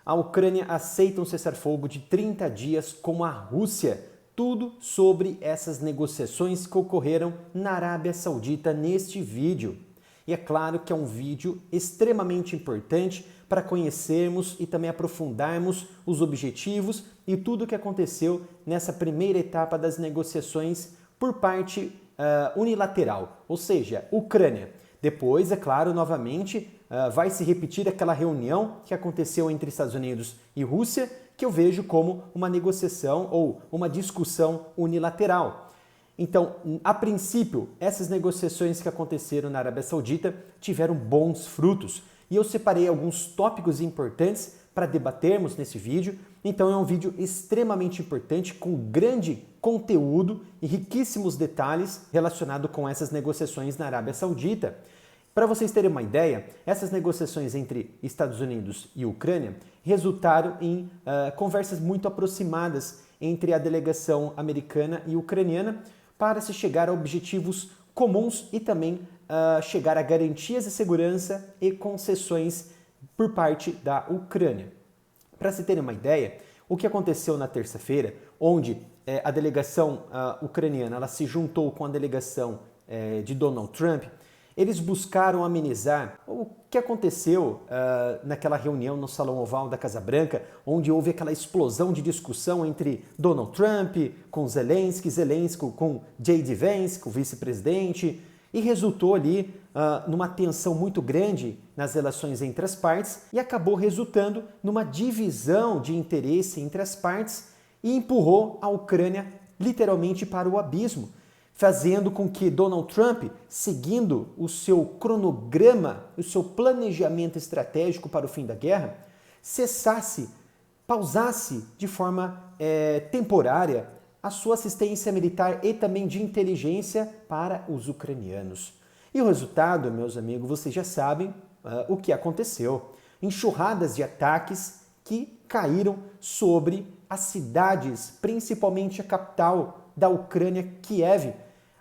A Ucrânia aceita um cessar-fogo de 30 dias com a Rússia. Tudo sobre essas negociações que ocorreram na Arábia Saudita neste vídeo. E é claro que é um vídeo extremamente importante para conhecermos e também aprofundarmos os objetivos e tudo o que aconteceu nessa primeira etapa das negociações por parte unilateral, ou seja, Ucrânia. Depois, é claro, novamente, vai se repetir aquela reunião que aconteceu entre Estados Unidos e Rússia, que eu vejo como uma negociação ou uma discussão unilateral. Então, a princípio, essas negociações que aconteceram na Arábia Saudita tiveram bons frutos. E eu separei alguns tópicos importantes para debatermos nesse vídeo. Então é um vídeo extremamente importante, com grande conteúdo e riquíssimos detalhes relacionados com essas negociações na Arábia Saudita. Para vocês terem uma ideia, essas negociações entre Estados Unidos e Ucrânia resultaram em conversas muito aproximadas entre a delegação americana e ucraniana para se chegar a objetivos comuns e também chegar a garantias de segurança e concessões por parte da Ucrânia. Para se terem uma ideia, o que aconteceu na terça-feira, onde a delegação ucraniana ela se juntou com a delegação de Donald Trump, eles buscaram amenizar o que aconteceu naquela reunião no Salão Oval da Casa Branca, onde houve aquela explosão de discussão entre Donald Trump com Zelensky com J.D. Vance, com o vice-presidente, e resultou ali numa tensão muito grande nas relações entre as partes e acabou resultando numa divisão de interesse entre as partes e empurrou a Ucrânia literalmente para o abismo, fazendo com que Donald Trump, seguindo o seu cronograma, o seu planejamento estratégico para o fim da guerra, pausasse de forma temporária a sua assistência militar e também de inteligência para os ucranianos. E o resultado, meus amigos, vocês já sabem o que aconteceu. Enxurradas de ataques que caíram sobre as cidades, principalmente a capital da Ucrânia, Kiev,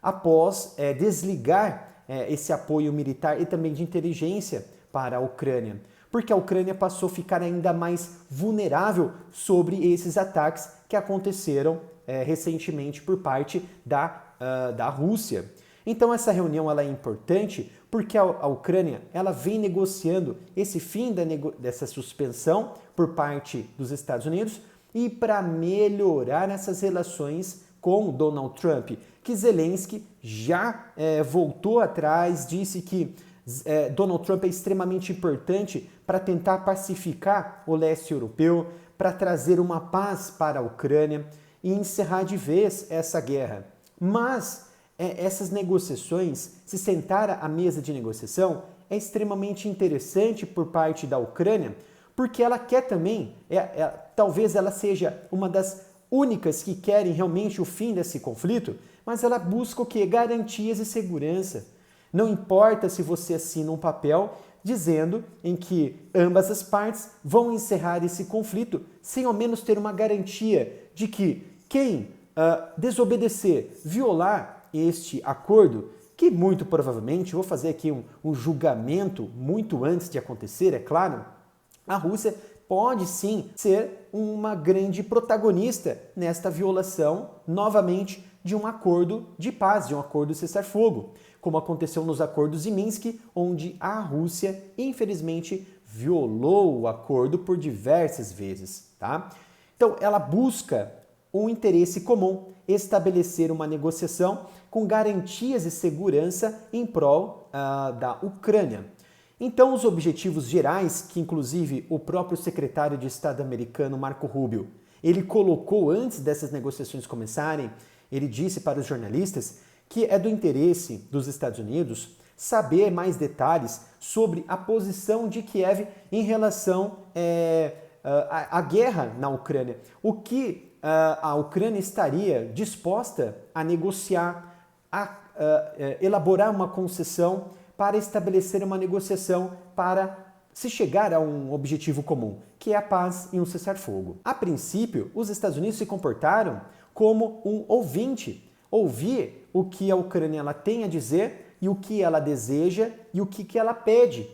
após desligar esse apoio militar e também de inteligência para a Ucrânia, porque a Ucrânia passou a ficar ainda mais vulnerável sobre esses ataques que aconteceram recentemente por parte da Rússia. Então essa reunião ela é importante porque a Ucrânia ela vem negociando esse fim dessa suspensão por parte dos Estados Unidos e para melhorar essas relações com Donald Trump, que Zelensky já voltou atrás, disse que Donald Trump é extremamente importante para tentar pacificar o leste europeu, para trazer uma paz para a Ucrânia e encerrar de vez essa guerra. Mas essas negociações, se sentar à mesa de negociação, é extremamente interessante por parte da Ucrânia, porque ela quer também, talvez ela seja uma das únicas que querem realmente o fim desse conflito, mas ela busca o quê? Garantias de segurança. Não importa se você assina um papel dizendo em que ambas as partes vão encerrar esse conflito, sem ao menos ter uma garantia de que quem desobedecer, violar este acordo, que muito provavelmente, vou fazer aqui um julgamento muito antes de acontecer, é claro, a Rússia pode sim ser uma grande protagonista nesta violação, novamente, de um acordo de paz, de um acordo de cessar-fogo, como aconteceu nos acordos de Minsk, onde a Rússia, infelizmente, violou o acordo por diversas vezes, tá? Então, ela busca um interesse comum, estabelecer uma negociação com garantias de segurança em prol da Ucrânia. Então, os objetivos gerais, que inclusive o próprio secretário de Estado americano, Marco Rubio, ele colocou antes dessas negociações começarem, ele disse para os jornalistas que é do interesse dos Estados Unidos saber mais detalhes sobre a posição de Kiev em relação à guerra na Ucrânia. O que a Ucrânia estaria disposta a negociar, a elaborar uma concessão para estabelecer uma negociação para se chegar a um objetivo comum, que é a paz e um cessar-fogo. A princípio, os Estados Unidos se comportaram como um ouvinte, ouvir o que a Ucrânia ela tem a dizer e o que ela deseja e o que ela pede.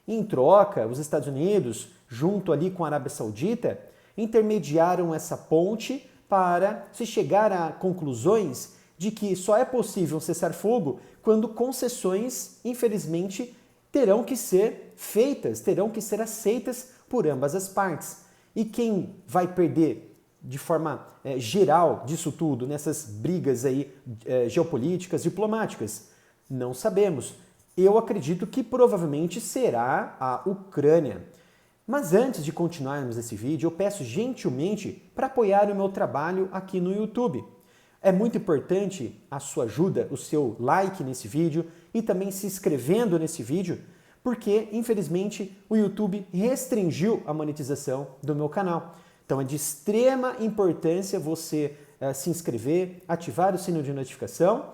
Em troca, os Estados Unidos junto ali com a Arábia Saudita, intermediaram essa ponte para se chegar a conclusões de que só é possível um cessar-fogo quando concessões, infelizmente, terão que ser feitas, terão que ser aceitas por ambas as partes. E quem vai perder de forma geral disso tudo, nessas brigas aí geopolíticas, diplomáticas? Não sabemos. Eu acredito que provavelmente será a Ucrânia. Mas antes de continuarmos esse vídeo, eu peço gentilmente para apoiar o meu trabalho aqui no YouTube. É muito importante a sua ajuda, o seu like nesse vídeo e também se inscrevendo nesse vídeo, porque infelizmente o YouTube restringiu a monetização do meu canal. Então é de extrema importância você se inscrever, ativar o sino de notificação.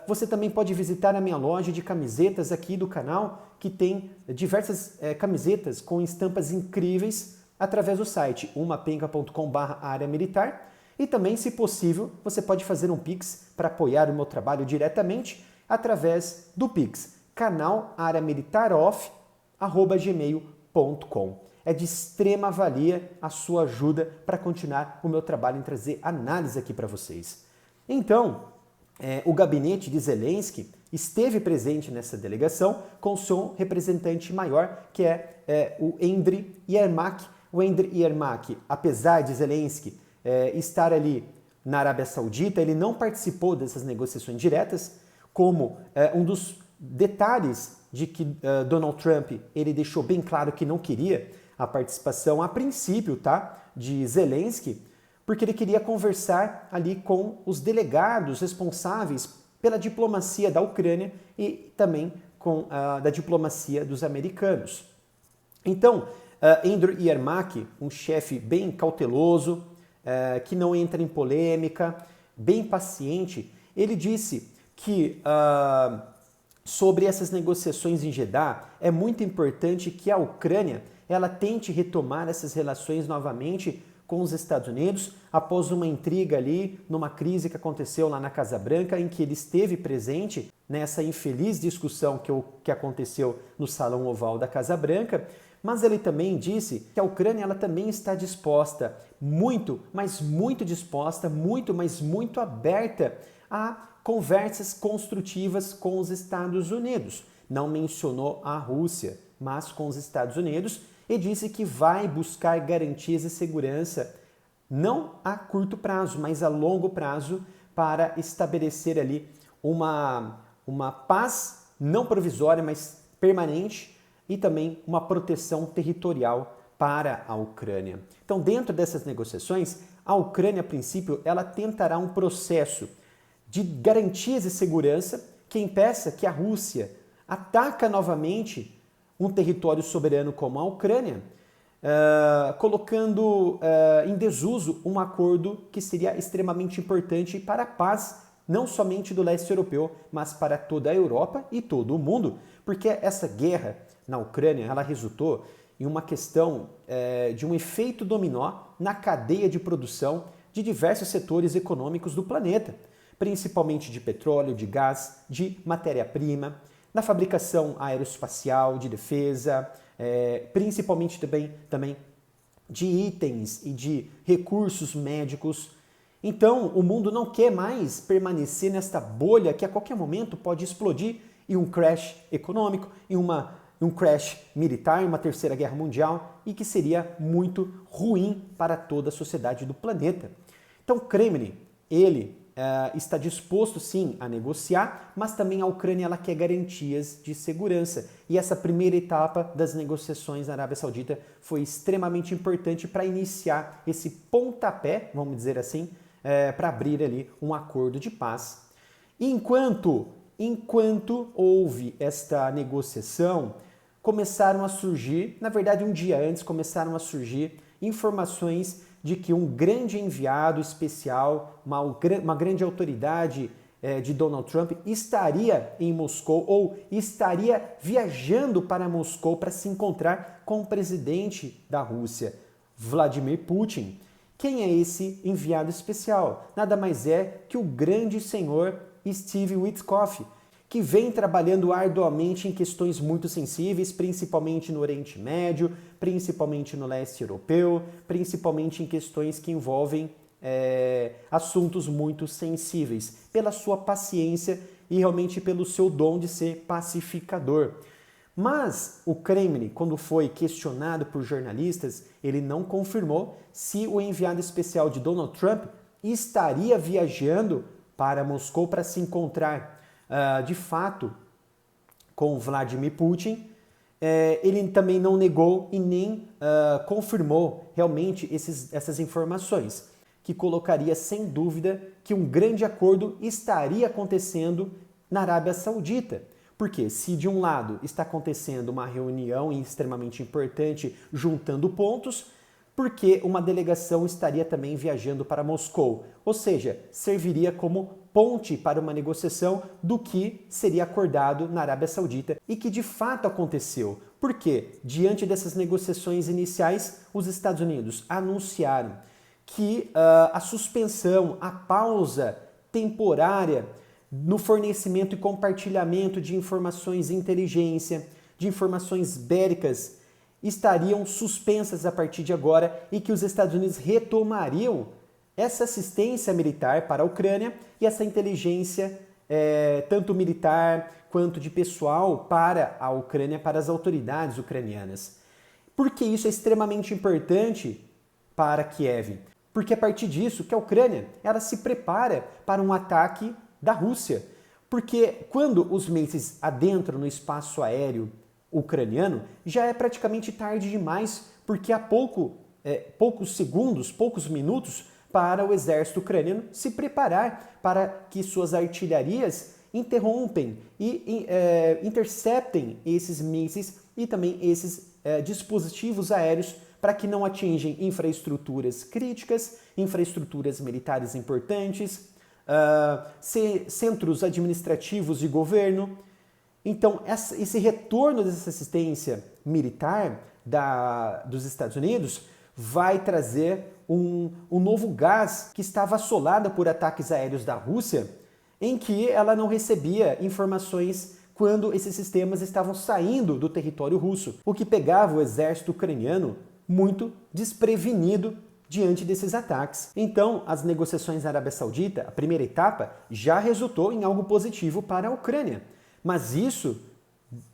Você também pode visitar a minha loja de camisetas aqui do canal, que tem diversas camisetas com estampas incríveis através do site umapenca.com/área-militar. E também, se possível, você pode fazer um Pix para apoiar o meu trabalho diretamente através do Pix, canal-militaroff@gmail.com. É de extrema valia a sua ajuda para continuar o meu trabalho em trazer análise aqui para vocês. Então, o gabinete de Zelensky esteve presente nessa delegação com o seu representante maior, que é o Andriy Yermak. O Andriy Yermak, apesar de Zelensky estar ali na Arábia Saudita, ele não participou dessas negociações diretas, como um dos detalhes de que Donald Trump ele deixou bem claro que não queria a participação a princípio, tá, de Zelensky, porque ele queria conversar ali com os delegados responsáveis pela diplomacia da Ucrânia e também da diplomacia dos americanos. Então, Andriy Yermak, um chefe bem cauteloso, que não entra em polêmica, bem paciente, ele disse que sobre essas negociações em Jeddah, é muito importante que a Ucrânia ela tente retomar essas relações novamente com os Estados Unidos, após uma intriga ali, numa crise que aconteceu lá na Casa Branca, em que ele esteve presente nessa infeliz discussão que aconteceu no Salão Oval da Casa Branca, mas ele também disse que a Ucrânia ela também está disposta, muito, mas muito disposta, muito, mas muito aberta a conversas construtivas com os Estados Unidos. Não mencionou a Rússia, mas com os Estados Unidos, e disse que vai buscar garantias de segurança, não a curto prazo, mas a longo prazo, para estabelecer ali uma paz não provisória, mas permanente, e também uma proteção territorial para a Ucrânia. Então, dentro dessas negociações, a Ucrânia, a princípio, ela tentará um processo de garantias de segurança que impeça que a Rússia ataque novamente um território soberano como a Ucrânia, colocando em desuso um acordo que seria extremamente importante para a paz, não somente do leste europeu, mas para toda a Europa e todo o mundo, porque essa guerra na Ucrânia ela resultou em uma questão de um efeito dominó na cadeia de produção de diversos setores econômicos do planeta, principalmente de petróleo, de gás, de matéria-prima, na fabricação aeroespacial, de defesa, principalmente também de itens e de recursos médicos. Então, o mundo não quer mais permanecer nesta bolha que a qualquer momento pode explodir em um crash econômico, em um crash militar, em uma terceira guerra mundial, e que seria muito ruim para toda a sociedade do planeta. Então, o Kremlin, ele está disposto sim a negociar, mas também a Ucrânia ela quer garantias de segurança. E essa primeira etapa das negociações na Arábia Saudita foi extremamente importante para iniciar esse pontapé, vamos dizer assim, para abrir ali um acordo de paz. E enquanto houve esta negociação, começaram a surgir, na verdade um dia antes, começaram a surgir informações de que um grande enviado especial, uma grande autoridade de Donald Trump estaria em Moscou ou estaria viajando para Moscou para se encontrar com o presidente da Rússia, Vladimir Putin. Quem é esse enviado especial? Nada mais é que o grande senhor Steve Witkoff, que vem trabalhando arduamente em questões muito sensíveis, principalmente no Oriente Médio, principalmente no leste europeu, principalmente em questões que envolvem assuntos muito sensíveis, pela sua paciência e realmente pelo seu dom de ser pacificador. Mas o Kremlin, quando foi questionado por jornalistas, ele não confirmou se o enviado especial de Donald Trump estaria viajando para Moscou para se encontrar de fato com Vladimir Putin. Ele também não negou e nem confirmou realmente essas informações, que colocaria sem dúvida que um grande acordo estaria acontecendo na Arábia Saudita. Porque se de um lado está acontecendo uma reunião extremamente importante juntando pontos, porque uma delegação estaria também viajando para Moscou, ou seja, serviria como ponte para uma negociação do que seria acordado na Arábia Saudita e que de fato aconteceu. Porque, diante dessas negociações iniciais, os Estados Unidos anunciaram que a suspensão, a pausa temporária no fornecimento e compartilhamento de informações de inteligência, de informações bélicas, estariam suspensas a partir de agora e que os Estados Unidos retomariam essa assistência militar para a Ucrânia e essa inteligência, tanto militar quanto de pessoal, para a Ucrânia, para as autoridades ucranianas. Por que isso é extremamente importante para Kiev? Porque a partir disso que a Ucrânia ela se prepara para um ataque da Rússia. Porque quando os mísseis adentram no espaço aéreo ucraniano, já é praticamente tarde demais, porque há poucos segundos, poucos minutos para o exército ucraniano se preparar para que suas artilharias interrompem e interceptem esses mísseis e também esses dispositivos aéreos para que não atinjam infraestruturas críticas, infraestruturas militares importantes, centros administrativos de governo. Então, esse retorno dessa assistência militar dos Estados Unidos vai trazer um novo gás que estava assolada por ataques aéreos da Rússia, em que ela não recebia informações quando esses sistemas estavam saindo do território russo, o que pegava o exército ucraniano muito desprevenido diante desses ataques. Então, as negociações na Arábia Saudita, a primeira etapa, já resultou em algo positivo para a Ucrânia. Mas isso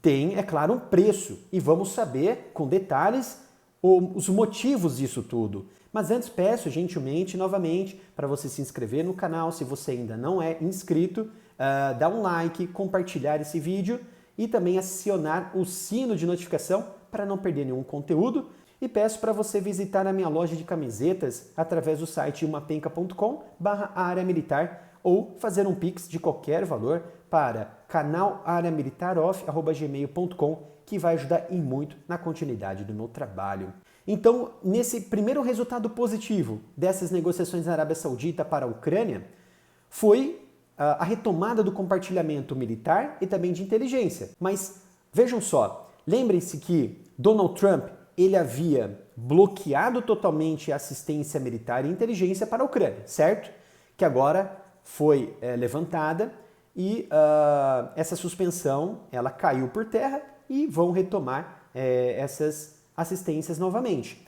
tem, é claro, um preço. E vamos saber com detalhes os motivos disso tudo. Mas antes peço gentilmente, novamente, para você se inscrever no canal, se você ainda não é inscrito, dar um like, compartilhar esse vídeo e também acionar o sino de notificação para não perder nenhum conteúdo. E peço para você visitar a minha loja de camisetas através do site umapenca.com/área militar ou fazer um pix de qualquer valor para canalareamilitaroff@gmail.com, que vai ajudar e muito na continuidade do meu trabalho. Então, nesse primeiro resultado positivo dessas negociações na Arábia Saudita para a Ucrânia, foi a retomada do compartilhamento militar e também de inteligência. Mas vejam só, lembrem-se que Donald Trump ele havia bloqueado totalmente a assistência militar e inteligência para a Ucrânia, certo? Que agora foi levantada e essa suspensão ela caiu por terra e vão retomar essas assistências novamente.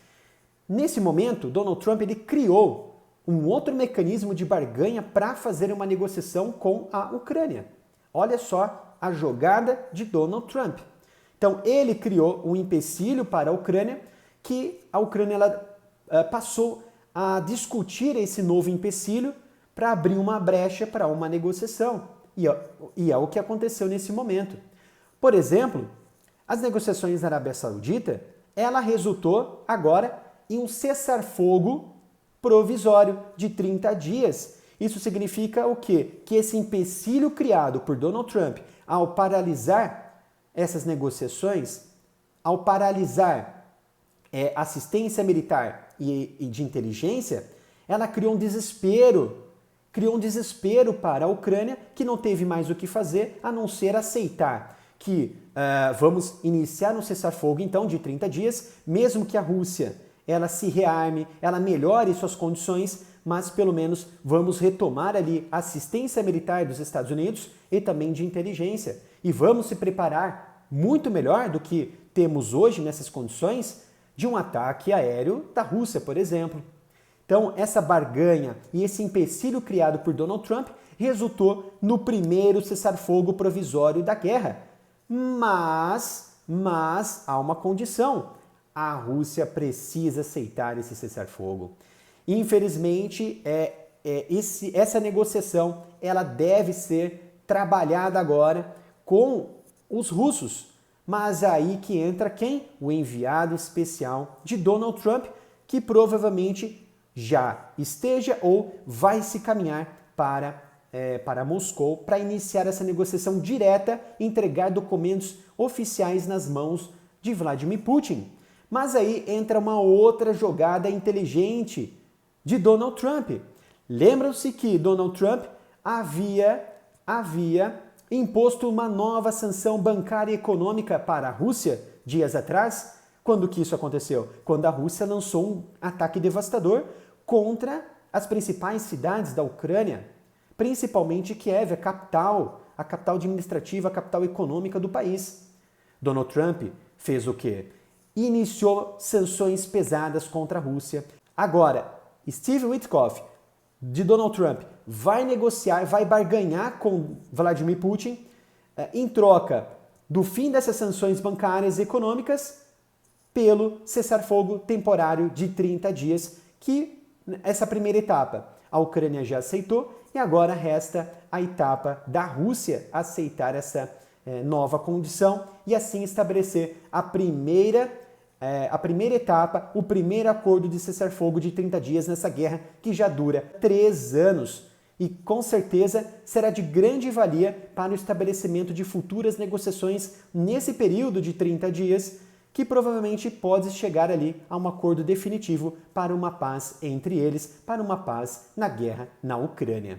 Nesse momento, Donald Trump ele criou um outro mecanismo de barganha para fazer uma negociação com a Ucrânia. Olha só a jogada de Donald Trump. Então, ele criou um empecilho para a Ucrânia, que a Ucrânia ela, passou a discutir esse novo empecilho para abrir uma brecha para uma negociação. E é o que aconteceu nesse momento. Por exemplo, as negociações na Arábia Saudita, ela resultou agora em um cessar-fogo provisório de 30 dias. Isso significa o quê? Que esse empecilho criado por Donald Trump ao paralisar essas negociações, ao paralisar assistência militar e de inteligência, ela criou um desespero para a Ucrânia, que não teve mais o que fazer a não ser aceitar que vamos iniciar um cessar-fogo então de 30 dias, mesmo que a Rússia ela se rearme, ela melhore suas condições, mas pelo menos vamos retomar ali a assistência militar dos Estados Unidos e também de inteligência. E vamos se preparar muito melhor do que temos hoje nessas condições de um ataque aéreo da Rússia, por exemplo. Então, essa barganha e esse empecilho criado por Donald Trump resultou no primeiro cessar-fogo provisório da guerra. Mas há uma condição. A Rússia precisa aceitar esse cessar-fogo. Infelizmente, essa negociação ela deve ser trabalhada agora com os russos. Mas aí que entra quem? O enviado especial de Donald Trump, que provavelmente já esteja ou vai se caminhar para Moscou para iniciar essa negociação direta e entregar documentos oficiais nas mãos de Vladimir Putin. Mas aí entra uma outra jogada inteligente de Donald Trump. Lembram-se que Donald Trump havia imposto uma nova sanção bancária e econômica para a Rússia dias atrás? Quando que isso aconteceu? Quando a Rússia lançou um ataque devastador contra as principais cidades da Ucrânia, principalmente Kiev, a capital administrativa, a capital econômica do país. Donald Trump fez o quê? Iniciou sanções pesadas contra a Rússia. Agora, Steve Witkoff, de Donald Trump, vai negociar, vai barganhar com Vladimir Putin em troca do fim dessas sanções bancárias e econômicas pelo cessar-fogo temporário de 30 dias, que essa primeira etapa a Ucrânia já aceitou e agora resta a etapa da Rússia aceitar essa nova condição e assim estabelecer a primeira etapa, o primeiro acordo de cessar-fogo de 30 dias nessa guerra que já dura 3 anos e com certeza será de grande valia para o estabelecimento de futuras negociações nesse período de 30 dias, que provavelmente pode chegar ali a um acordo definitivo para uma paz entre eles, para uma paz na guerra na Ucrânia.